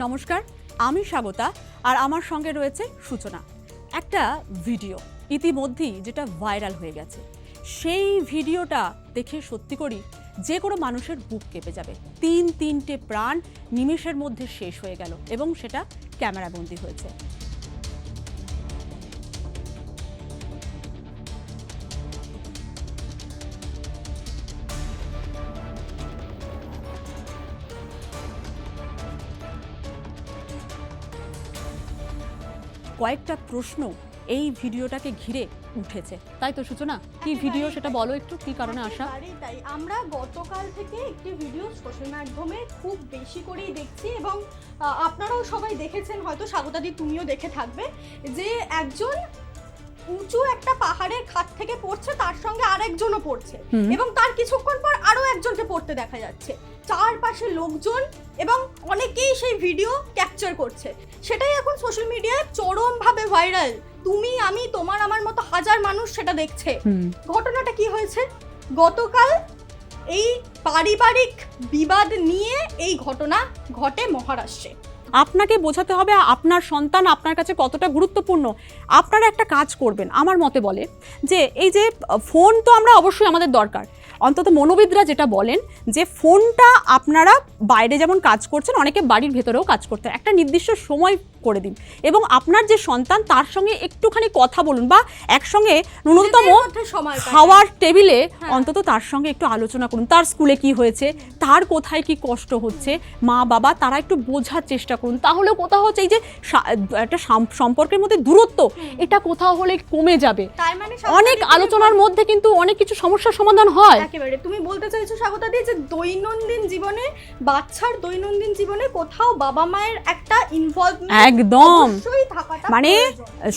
নমস্কার, আমি স্বাগতা আর আমার সঙ্গে রয়েছে সূচনা। একটা ভিডিও ইতিমধ্যেই যেটা ভাইরাল হয়ে গেছে, সেই ভিডিওটা দেখে সত্যি করি যে কোনো মানুষের বুক কেঁপে যাবে। তিনটে প্রাণ নিমেষের মধ্যে শেষ হয়ে গেল এবং সেটা ক্যামেরাবন্দি হয়েছে। কয়েকটা প্রশ্ন এই ভিডিওটাকে ঘিরে উঠেছে, তাই তো সূচনা? কি ভিডিও সেটা বলো একটু, কি কারণে আসা? তাই আমরা গতকাল থেকে একটি ভিডিও সোশ্যাল মাধ্যমে খুব বেশি করেই দেখছি এবং আপনারাও সবাই দেখেছেন, হয়তো স্বাগতাদি তুমিও দেখে থাকবে, যে একজন উঁচু একটা পাহাড়ের খাত থেকে পড়ছে, তার সঙ্গে আরেকজনও পড়ছে এবং তার কিছুক্ষণ পর আরো একজনকে পড়তে দেখা যাচ্ছে। চারপাশে লোকজন এবং অনেকেই সেই ভিডিও ক্যাপচার করছে, সেটাই এখন সোশ্যাল মিডিয়ায় চরমভাবে ভাইরাল। তুমি, আমি, তোমার, আমার মতো হাজার মানুষ সেটা দেখছে। ঘটনাটা কি হয়েছে? গতকাল এই পারিবারিক বিবাদ নিয়ে এই ঘটনা ঘটে মহারাষ্ট্রে। আপনাকে বোঝাতে হবে আপনার সন্তান আপনার কাছে কতটা গুরুত্বপূর্ণ। আপনারা একটা কাজ করবেন, আমার মতে বলে যে এই যে ফোন তো আমরা অবশ্যই আমাদের দরকার, অন্তত মনোবিদরা যেটা বলেন যে ফোনটা আপনারা বাইরে যেমন কাজ করছেন, অনেকে বাড়ির ভেতরেও কাজ করতেন, একটা নির্দিষ্ট সময় করে দিন এবং আপনার যে সন্তান তার সঙ্গে একটুখানি কথা বলুন বা একসঙ্গে ন্যূনতম খাওয়ার টেবিলে অন্তত তার সঙ্গে একটু আলোচনা করুন। তার স্কুলে কি হয়েছে, তার কোথায় কি কষ্ট হচ্ছে, মা বাবা তারা একটু বোঝার চেষ্টা করুন। তাহলেও কোথাও হচ্ছে এই যে একটা সম্পর্কের মধ্যে দূরত্ব, এটা কোথাও হলে কমে যাবে। অনেক আলোচনার মধ্যে কিন্তু অনেক কিছু সমস্যার সমাধান হয়। একেবারে তুমি বলতে চাইছো স্বাগতাদি যে দৈনন্দিন জীবনে, বাচ্চার দৈনন্দিন জীবনে কোথাও বাবা মায়ের একটা ইনভলভমেন্ট একদম, মানে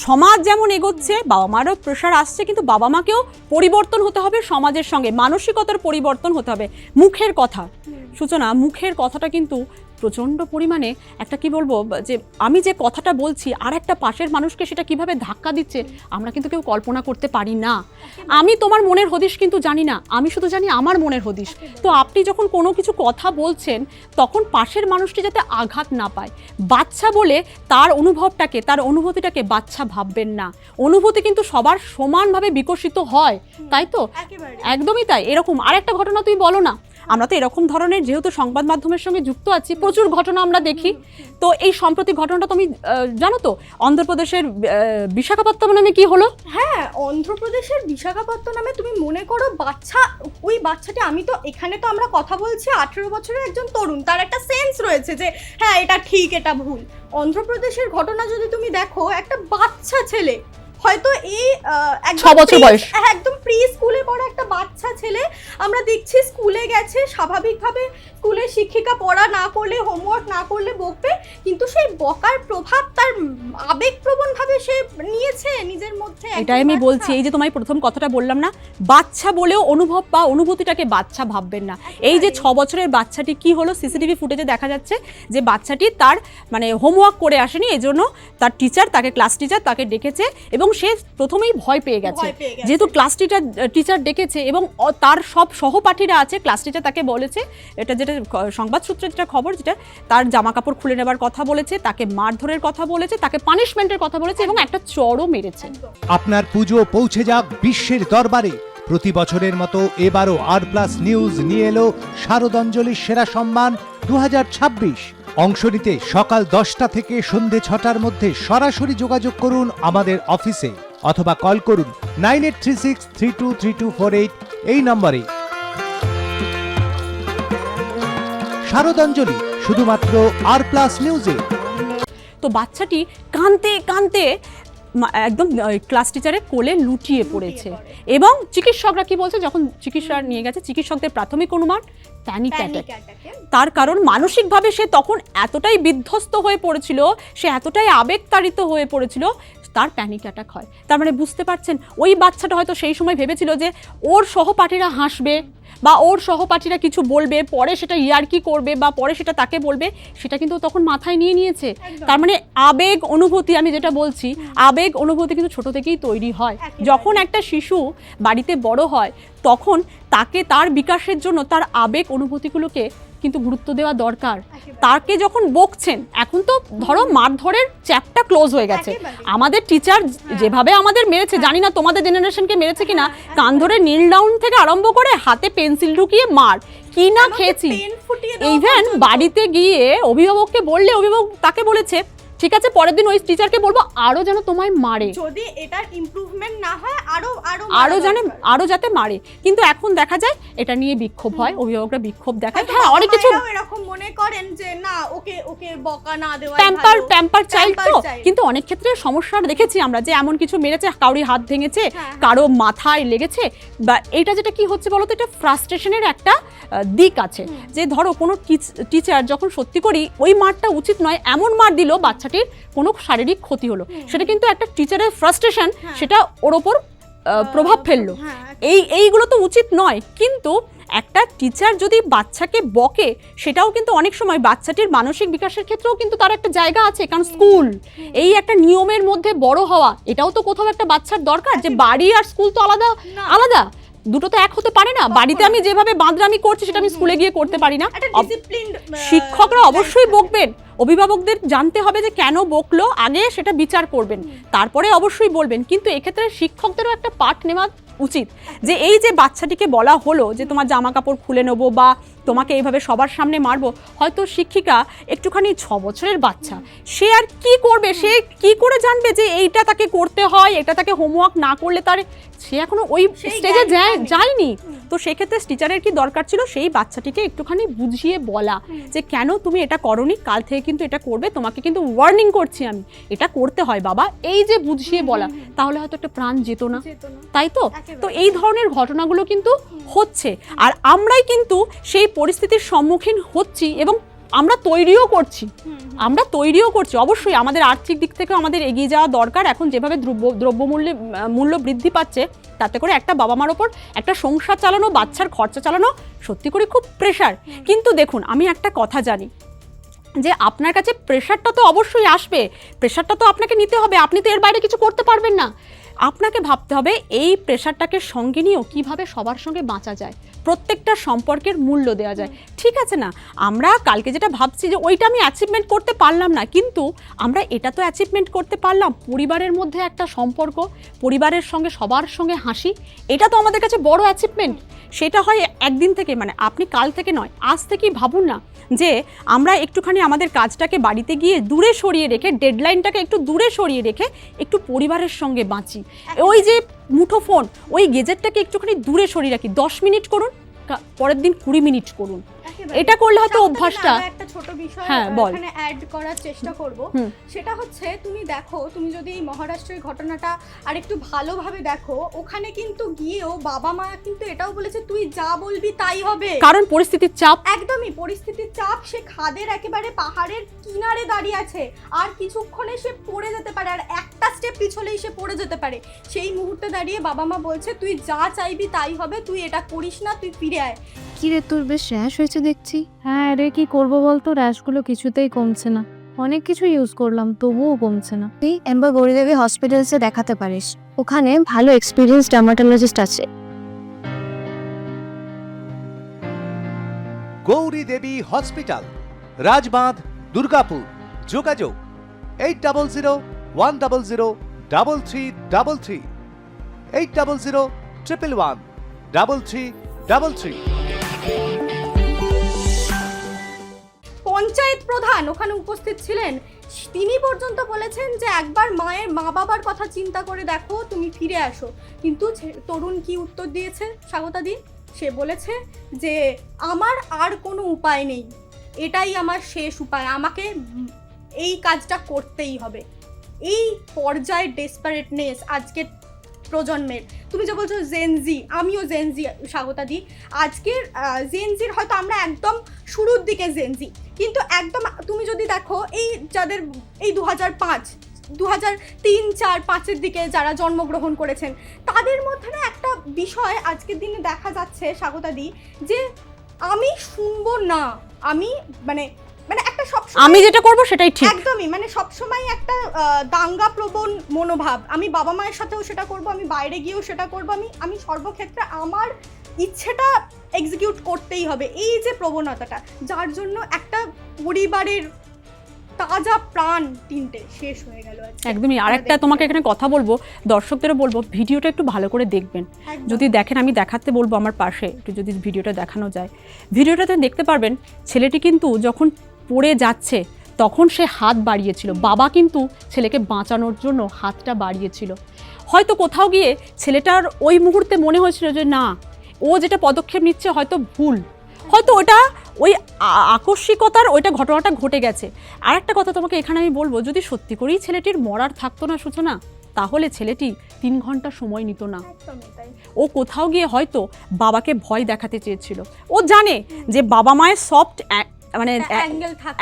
সমাজ যেমন এগোচ্ছে, বাবা মারও প্রেশার আসছে, কিন্তু বাবা মাকেও পরিবর্তন হতে হবে, সমাজের সঙ্গে মানসিকতার পরিবর্তন হতে হবে। মুখের কথা সূচনা, মুখের কথাটা কিন্তু প্রচণ্ড পরিমাণে একটা কি বলবো, যে আমি যে কথাটা বলছি আর একটা পাশের মানুষকে সেটা কিভাবে ধাক্কা দিচ্ছে আমরা কিন্তু কেউ কল্পনা করতে পারি না। আমি তোমার মনের হদিশ কিন্তু জানি না, আমি শুধু জানি আমার মনের হদিশ। তো আপনি যখন কোনো কিছু কথা বলছেন তখন পাশের মানুষটি যাতে আঘাত না পায়, বাচ্চা বলে তার অনুভবটাকে, তার অনুভূতিটাকে বাচ্চা ভাববেন না। অনুভূতি কিন্তু সবার সমানভাবে বিকশিত হয়, তাই তো? একদমই তাই। এরকম আরেকটা ঘটনা তুই বলো না। আমরা তো এরকম ধরনের যেহেতু সংবাদ মাধ্যমের সঙ্গে যুক্ত আছি, প্রচুর ঘটনা আমরা দেখি। তো এই সম্প্রতি ঘটনাটা তুমি জানো তো, অন্ধ্রপ্রদেশের বিশাখাপত্তনমে কি হলো? হ্যাঁ, অন্ধ্রপ্রদেশের বিশাখাপত্তনমে তুমি মনে করো বাচ্চা, ওই বাচ্চাটি, আমি তো এখানে তো আমরা কথা বলছি 18 বছরের একজন তরুণ, তার একটা সেন্স রয়েছে যে হ্যাঁ এটা ঠিক এটা ভুল। অন্ধ্রপ্রদেশের ঘটনা যদি তুমি দেখো, একটা বাচ্চা ছেলে, হয়তো এই 6 বছর বয়স, একদম প্রি স্কুলে পড়া একটা বাচ্চা ছেলে, আমরা দেখছি স্কুলে গেছে, স্বাভাবিকভাবে স্কুলের শিক্ষিকা পড়া না করলে, হোমওয়ার্ক না করলে বকবে, কিন্তু সেই বকার প্রভাব তার আবেগপ্রবণভাবে সে নিয়েছে নিজের মধ্যে। এটাই আমি বলছি, এই যে তোমায় প্রথম কথাটা বললাম না, বাচ্চা বলেও অনুভব বা অনুভূতিটাকে বাচ্চা ভাববেন না। এই যে 6 বছরের বাচ্চাটি কি হলো, সিসিটিভি ফুটেজে দেখা যাচ্ছে যে বাচ্চাটি তার মানে হোমওয়ার্ক করে আসেনি, এজন্য তার টিচার, তাকে ক্লাস টিচার তাকে ডেকেছে এবং সে প্রথমেই ভয় পেয়ে গেছে। যেহেতু ক্লাস টিচার ডেকেছে এবং তার সব সহপাঠীরা আছে, ক্লাস টিচার তাকে বলেছে, এটা যেটা সংবাদ সূত্রে যেটা খবর, যেটা তার জামা কাপড় খুলে নেবার কথা বলেছে, তাকে মারধরের কথা বলেছে, তাকে পানিশমেন্টের কথা বলেছে এবং একটা চড়ও মেরেছে। আপনার পুজো পৌঁছে যাক বিশ্বের দরবারে। প্রতি বছরের মতো এবারও আর+ নিউজ নিয়ে এলো শারদাঞ্জলির সেরা সম্মান 2026। অংশ নিতে সকাল 10টা থেকে সন্ধে 6টার মধ্যে সরাসরি যোগাযোগ করুন আমাদের অফিসে অথবা কল করুন 9836323248 এই নম্বরে। শারদাঞ্জলি শুধুমাত্র আর+ নিউজে। তো বাচ্চাটি কাঁদতে কাঁদতে একদম ক্লাস টিচারের কোলে লুটিয়ে পড়েছে এবং চিকিৎসকরা কি বলছে, যখন চিকিৎসা নিয়ে গেছে, চিকিৎসকদের প্রাথমিক অনুমান প্যানিক অ্যাটাক। তার কারণ মানসিকভাবে সে তখন এতটাই বিধ্বস্ত হয়ে পড়েছিল, সে এতটাই আবেগতাড়িত হয়ে পড়েছিল, তার প্যানিক অ্যাটাক হয়। তার মানে বুঝতে পারছেন, ওই বাচ্চাটা হয়তো সেই সময় ভেবেছিল যে ওর সহপাঠীরা হাসবে বা ওর সহপাঠীরা কিছু বলবে, পরে সেটা ইয়ার্কি করবে বা পরে সেটা তাকে বলবে, সেটা কিন্তু তখন মাথায় নিয়ে নিয়েছে। তার মানে আবেগ অনুভূতি, আমি যেটা বলছি, আবেগ অনুভূতি কিন্তু ছোট থেকেই তৈরি হয়। যখন একটা শিশু বাড়িতে বড় হয় তখন তাকে তার বিকাশের জন্য তার আবেগ অনুভূতিগুলোকে কিন্তু গুরুত্ব দেওয়া দরকার। তাকে যখন বকছেন, এখন তো ধরো মারধরের চ্যাপটা ক্লোজ হয়ে গেছে। আমাদের টিচার যেভাবে আমাদের মেরেছে, জানি না তোমাদের জেনারেশনকে মেরেছে কিনা, কান ধরে নীল ডাউন থেকে আরম্ভ করে হাতে পেন্সিল ঢুকিয়ে মার, কি না খেয়েছি। ইভেন বাড়িতে গিয়ে অভিভাবককে বললে অভিভাবক তাকে বলেছে ঠিক আছে পরের দিন ওই টিচারকে বলবো আরো যেন তোমায় মারে, যদি এটার ইমপ্রুভমেন্ট না হয় আরো যাতে মারে। কিন্তু এখন দেখা যায় এটা নিয়ে বিক্ষোভ হয়, অভিভাবকরা বিক্ষোভ দেখায়। হ্যাঁ, অনেক কিছু এরকম মনে করেন যে না ওকে বকা না দেওয়া প্যাম্পার চাইল্ড তো, কিন্তু অনেক ক্ষেত্রে সমস্যা দেখেছি আমরা যে এমন কিছু মেরেছে, কাউরি হাত ভেঙেছে, কারো মাথায় লেগেছে, বা এটা যেটা কি হচ্ছে বলতো, এটা ফ্রাস্ট্রেশনের একটা দিক আছে। যে ধরো কোনো টিচার যখন সত্যি করি ওই মারটা উচিত নয়, এমন মার দিল বাচ্চাটির কোনো শারীরিক ক্ষতি হলো, সেটা কিন্তু একটা টিচারের ফ্রাস্ট্রেশন, সেটা ওর ওপর প্রভাব ফেললো। এইগুলো তো উচিত নয়। কিন্তু একটা টিচার যদি বাচ্চাকে বকে, সেটাও কিন্তু অনেক সময় বাচ্চাটির মানসিক বিকাশের ক্ষেত্রেও কিন্তু তার একটা জায়গা আছে। কারণ স্কুল এই একটা নিয়মের মধ্যে বড় হওয়া, এটাও তো কোথাও একটা বাচ্চার দরকার, যে বাড়ি আর স্কুল তো আলাদা, দুটো তো এক হতে পারে না। বাড়িতে আমি যেভাবে বাঁদরামি করছি সেটা আমি স্কুলে গিয়ে করতে পারি না। শিক্ষকরা অবশ্যই বকবেন, অভিভাবকদের জানতে হবে যে কেন বকলো, আগে সেটা বিচার করবেন, তারপরে অবশ্যই বলবেন। কিন্তু এক্ষেত্রে শিক্ষকদেরও একটা পাঠ নেওয়া উচিত, যে এই যে বাচ্চাটিকে বলা হলো যে তোমার জামা কাপড় খুলে নেবো বা তোমাকে এইভাবে সবার সামনে মারবো, হয়তো শিক্ষিকা একটুখানি 6 বছরের বাচ্চা, সে আর কি করবে, সে কি করে জানবে যে এইটা তাকে করতে হয়, এটা তাকে হোমওয়ার্ক না করলে তার, সে এখনো ওই স্টেজে যায়নি। তো সেক্ষেত্রে টিচারের কি দরকার ছিল, সেই বাচ্চাটিকে একটুখানি বুঝিয়ে বলা যে কেন তুমি এটা করনি, কাল থেকে কিন্তু এটা করবে, তোমাকে কিন্তু ওয়ার্নিং করছি আমি, এটা করতে হয় বাবা, এই যে বুঝিয়ে বলা, তাহলে হয়তো একটা প্রাণ যেত না, তাই তো। তো এই ধরনের ঘটনাগুলো কিন্তু হচ্ছে, আর আমরাই কিন্তু সেই পরিস্থিতির সম্মুখীন হচ্ছি এবং আমরা তৈরিও করছি। অবশ্যই আমাদের আর্থিক দিক থেকে আমাদের এগিয়ে যাওয়া দরকার। এখন যেভাবে মূল্য বৃদ্ধি পাচ্ছে, তাতে করে একটা বাবা মার ওপর একটা সংসার চালানো, বাচ্চার খরচা চালানো সত্যি করে খুব প্রেশার। কিন্তু দেখুন, আমি একটা কথা জানি যে আপনার কাছে প্রেশারটা তো অবশ্যই আসবে, প্রেশারটা তো আপনাকে নিতে হবে, আপনি তো এর বাইরে কিছু করতে পারবেন না। আপনাকে ভাবতে হবে এই প্রেশারটাকে সঙ্গে নিয়েও কীভাবে সবার সঙ্গে বাঁচা যায়, প্রত্যেকটা সম্পর্কের মূল্য দেওয়া যায়। ঠিক আছে না, আমরা কালকে যেটা ভাবছি যে ওইটা আমি অ্যাচিভমেন্ট করতে পারলাম না, কিন্তু আমরা এটা তো অ্যাচিভমেন্ট করতে পারলাম, পরিবারের মধ্যে একটা সম্পর্ক, পরিবারের সঙ্গে সবার সঙ্গে হাসি, এটা তো আমাদের কাছে বড় অ্যাচিভমেন্ট। সেটা হয় একদিন থেকে, মানে আপনি কাল থেকে নয়, আজ থেকেই ভাবুন না যে আমরা একটুখানি আমাদের কাজটাকে বাড়িতে গিয়ে দূরে সরিয়ে রেখে, ডেডলাইনটাকে একটু দূরে সরিয়ে রেখে একটু পরিবারের সঙ্গে বাঁচি। ওই যে মুঠোফোন, ওই গেজেটটাকে একটুখানি দূরে সরিয়ে রাখি, 10 মিনিট করুন, পরের দিন 20 মিনিট করুন। এটা করলে হয়তো অভ্যাসটা। একটা ছোট বিষয় এখানে অ্যাড করার চেষ্টা করব, সেটা হচ্ছে তুমি দেখো, তুমি যদি এই মহারাষ্ট্রের ঘটনাটা আর একটু ভালোভাবে দেখো, ওখানে কিন্তু গিয়েও বাবা মা কিন্তু এটাও বলেছে তুই যা বলবি তাই হবে, কারণ পরিস্থিতির চাপ, একদমই পরিস্থিতির চাপ। সে খাদের একেবারে পাহাড়ের কিনারে দাঁড়িয়ে আছে, আর কিছুক্ষণে সে পড়ে যেতে পারে, আর একটা স্টেপ পিছলেই সে পড়ে যেতে পারে। সেই মুহূর্তে দাঁড়িয়ে বাবা মা বলছে তুই যা চাইবি তাই হবে, তুই এটা করিস না, তুই ফিরে আয়। কি রে, তোর বেশ র্যাশ হয়েছে দেখছি। হ্যাঁ রে, কি করবো বলতো, র্যাশগুলো কিছুতেই কমছে না, অনেক কিছু ইউজ করলাম তবুও কমছে না। তুই এম্বার গৌরীদেবী হসপিটালসে দেখাতে পারিস, ওখানে ভালো এক্সপিরিয়েন্স ডার্মাটোলজিস্ট আছে। গৌরী দেবী হসপিটাল, রাজবাঁধ, দুর্গাপুর। যোগাযোগ 8001003333, 8001113333। পঞ্চায়েত প্রধান ওখানে উপস্থিত ছিলেন, তিনি পর্যন্ত বলেছেন যে একবার মা বাবার কথা চিন্তা করে দেখো, তুমি ফিরে আসো। কিন্তু তরুণ কি উত্তর দিয়েছে স্বাগতা দি? সে বলেছে যে আমার আর কোনো উপায় নেই, এটাই আমার শেষ উপায়, আমাকে এই কাজটা করতেই হবে। এই পর্যায়ের ডেসপারেটনেস আজকের প্রজন্মের। তুমি যে বলছো জেনজি, আমিও জেনজি স্বাগতা দি। আজকের জেনজির হয়তো আমরা একদম শুরুর দিকে জেনজি, কিন্তু একদম তুমি যদি দেখো এই যাদের এই 2005, 2003, 4, 5-এর দিকে যারা জন্মগ্রহণ করেছেন, তাদের মধ্যে না একটা বিষয় আজকের দিনে দেখা যাচ্ছে স্বাগতা দি, যে আমি শুনবো না, আমি মানে একটা আমি যেটা করব সেটাই ঠিক, একদমই মানে সবসময় একটা দাঙ্গা প্রবণ মনোভাব। আমি বাবা মায়ের সাথেও সেটা করব, আমি বাইরে গিয়েও সেটা করব, আমি সর্বক্ষেত্রে আমার ইচ্ছেটা এক্সিকিউট করতেই হবে, এই যে প্রবণতাটা, যার জন্য একটা পরিবারের তাজা প্রাণ তিনটে শেষ হয়ে গেল। একদমই। আর একটা তোমাকে এখানে কথা বলবো, দর্শকদেরও বলবো ভিডিওটা একটু ভালো করে দেখবেন। যদি দেখেন, আমি দেখাতে বলবো আমার পাশে একটু যদি ভিডিওটা দেখানো যায়, ভিডিওটাতে দেখতে পারবেন ছেলেটি কিন্তু যখন পড়ে যাচ্ছে তখন সে হাত বাড়িয়েছিল, বাবা কিন্তু ছেলেকে বাঁচানোর জন্য হাতটা বাড়িয়েছিল। হয়তো কোথাও গিয়ে ছেলেটার ওই মুহূর্তে মনে হয়েছিল যে না, ও যেটা পদক্ষেপ নিচ্ছে হয়তো ভুল, হয়তো ওটা ওই আকস্মিকতার ওইটা ঘটনাটা ঘটে গেছে। আর একটা কথা তোমাকে এখানে আমি বলবো, যদি সত্যি করেই ছেলেটির মরার থাকতো না সূচনা, তাহলে ছেলেটি 3 ঘন্টা সময় নিত না। ও কোথাও গিয়ে হয়তো বাবাকে ভয় দেখাতে চেয়েছিল। ও জানে যে বাবা মায়ের সফট মানে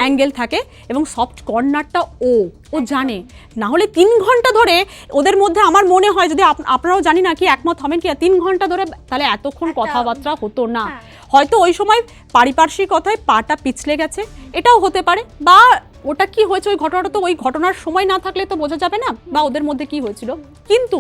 অ্যাঙ্গেল থাকে এবং সফট কর্নারটা ও জানে। না হলে 3 ঘন্টা ধরে ওদের মধ্যে, আমার মনে হয় যদি আপনারাও জানি না কি একমত হবেন কি, 3 ঘন্টা ধরে তাহলে এতক্ষণ কথাবার্তা হতো না। হয়তো ওই সময় পারিপার্শ্বিক কথায় পাটা পিছলে গেছে, এটাও হতে পারে, বা ওটা কি হয়েছে ওই ঘটনাটা তো ওই ঘটনার সময় না থাকলে তো বোঝা যাবে না বা ওদের মধ্যে কি হয়েছিল। কিন্তু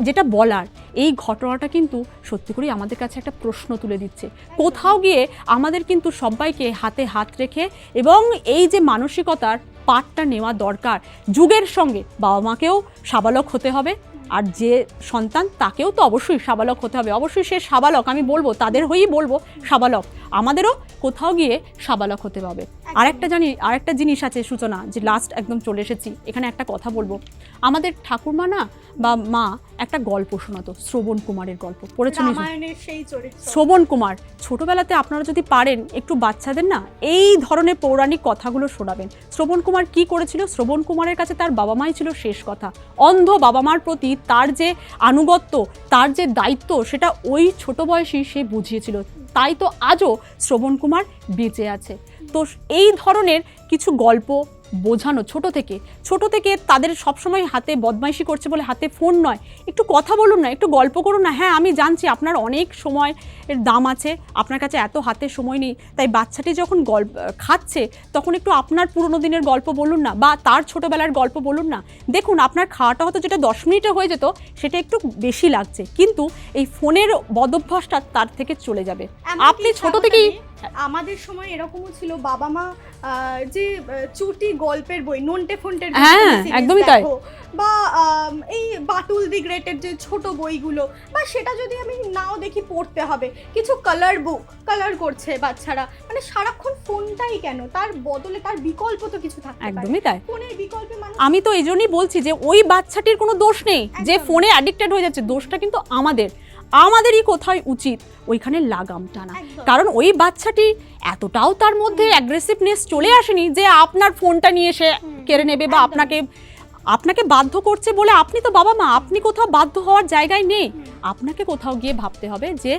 যেটা বলার, এই ঘটনাটা কিন্তু সত্যি করেই আমাদের কাছে একটা প্রশ্ন তুলে দিচ্ছে। কোথাও গিয়ে আমাদের কিন্তু সবাইকে হাতে হাত রেখে এবং এই যে মানসিকতার পাঠটা নেওয়া দরকার, যুগের সঙ্গে বাবা মাকেও সাবালক হতে হবে, আর যে সন্তান তাকেও তো অবশ্যই সাবালক হতে হবে। অবশ্যই সে সাবালক, আমি বলবো তাদের হয়েই বলবো সাবালক, আমাদেরও কোথাও গিয়ে সাবালক হতে হবে। আরেকটা জিনিস আছে সূচনা, যে লাস্ট একদম চলে এসেছি এখানে, একটা কথা বলবো। আমাদের ঠাকুরমা না বা মা একটা গল্প শোনাতো, শ্রবণ কুমারের গল্প পড়েছেন? শ্রবণ কুমার, ছোটবেলাতে আপনারা যদি পারেন একটু বাচ্চাদের না এই ধরনের পৌরাণিক কথাগুলো শোনাবেন। শ্রবণ কুমার কি করেছিল? শ্রবণ কুমারের কাছে তার বাবা মাই ছিল শেষ কথা। অন্ধ বাবা মার প্রতি তার যে আনুগত্য, তার যে দায়িত্ব, সেটা ওই ছোট বয়সেই সে বুঝিয়েছিল। তাই তো আজও শ্রবণ কুমার বেঁচে আছে। তো এই ধরনের কিছু গল্প বোঝানো ছোট থেকে তাদের সবসময় হাতে বদমাইশি করছে বলে হাতে ফোন নয়, একটু কথা বলুন না, একটু গল্প করুন না। হ্যাঁ, আমি জানছি আপনার অনেক সময়ের দাম আছে, আপনার কাছে এত হাতে সময় নেই, তাই বাচ্চাটি যখন খাচ্ছে তখন একটু আপনার পুরোনো দিনের গল্প বলুন না, বা তার ছোটোবেলার গল্প বলুন না। দেখুন, আপনার খাওয়াটা হয়তো যেটা 10 মিনিটে হয়ে যেত সেটা একটু বেশি লাগছে, কিন্তু এই ফোনের বদভ্যাসটা তার থেকে চলে যাবে। আপনি ছোট থেকেই, আমাদের সময় এরকমও ছিল, বাবা মা যে চুটি গল্পের বই, নন্টে ফন্টের, একদমই তাই, বা এই বাটুল দি গ্রেটের যে ছোট বইগুলো, বা সেটা যদি আমি নাও দেখি পড়তে হবে, কিছু কালার বুক, কালার করছে বাচ্চারা, মানে সারাক্ষণ ফোনটাই কেন, তার বদলে তার বিকল্প তো কিছু থাকতে পারে। একদমই তাই, ফোনের বিকল্পে আমি তো এই জন্যই বলছি যে ওই বাচ্চাটির কোনো দোষ নেই যে ফোনে অ্যাডিক্টেড হয়ে যাচ্ছে, দোষটা কিন্তু আমাদেরই কোথায় উচিত ওইখানে লাগাম টানা। কারণ ওই বাচ্চাটি এতটাও তার মধ্যে অ্যাগ্রেসিভনেস চলে আসেনি যে আপনার ফোনটা নিয়ে এসে কেড়ে নেবে বা আপনাকে বাধ্য করছে বলে। আপনি তো বাবা মা, আপনি কোথাও বাধ্য হওয়ার জায়গায় নেই। আপনাকে কোথাও গিয়ে ভাবতে হবে যে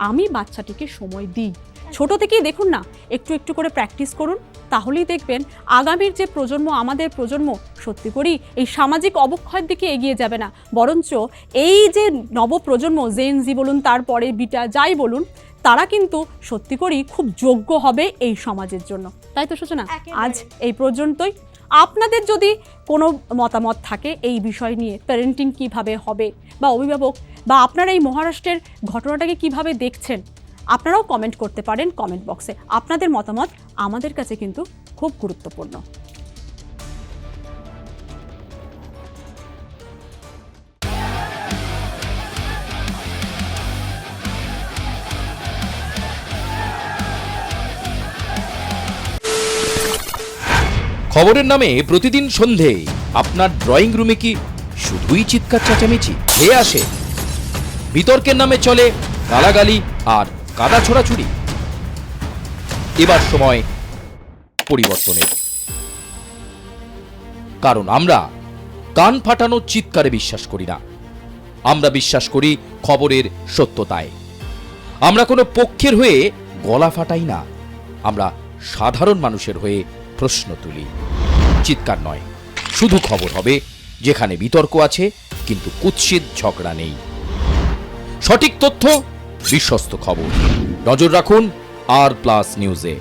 আমি বাচ্চাটিকে সময় দিই। ছোট থেকেই দেখুন না, একটু একটু করে প্র্যাকটিস করুন, তাহলেই দেখবেন আগামীর যে প্রজন্ম, আমাদের প্রজন্ম সত্যি করেই এই সামাজিক অবক্ষয়ের দিকে এগিয়ে যাবে না, বরঞ্চ এই যে নবপ্রজন্ম, জেন-জি বলুন, তারপরে বিটা, যাই বলুন, তারা কিন্তু সত্যি করেই খুব যোগ্য হবে এই সমাজের জন্য। তাই তো সূচনা, আজ এই পর্যন্তই। আপনাদের যদি কোনো মতামত থাকে এই বিষয় নিয়ে, প্যারেন্টিং কিভাবে হবে বা অভিভাবক, বা আপনারা এই মহারাষ্ট্রের ঘটনাটাকে কিভাবে দেখছেন, আপনারাও কমেন্ট করতে পারেন কমেন্ট বক্সে। আপনাদের মতামত আমাদের কাছে কিন্তু খুব গুরুত্বপূর্ণ। খবরের নামে প্রতিদিন সন্ধে আপনার ড্রয়িং রুমে কি শুধুই চিৎকার চেঁচামেচি খেয়ে আসে? বিতর্কের নামে চলে গালাগালি আর কাদা ছোড়াছুড়ি। এবার সময় পরিবর্তনের, কারণ আমরা কান ফাটানো চিৎকারে বিশ্বাস করি না। আমরা বিশ্বাস করি খবরের সত্যতায়। আমরা কোনো পক্ষের হয়ে গলা ফাটাই না, আমরা সাধারণ মানুষের হয়ে প্রশ্ন তুলি। চিৎকার নয়, শুধু খবর হবে যেখানে বিতর্ক আছে কিন্তু কুৎসিত ঝগড়া নেই। সঠিক তথ্য, বিশ্বস্ত খবর। নজর রাখুন আর প্লাস নিউজে।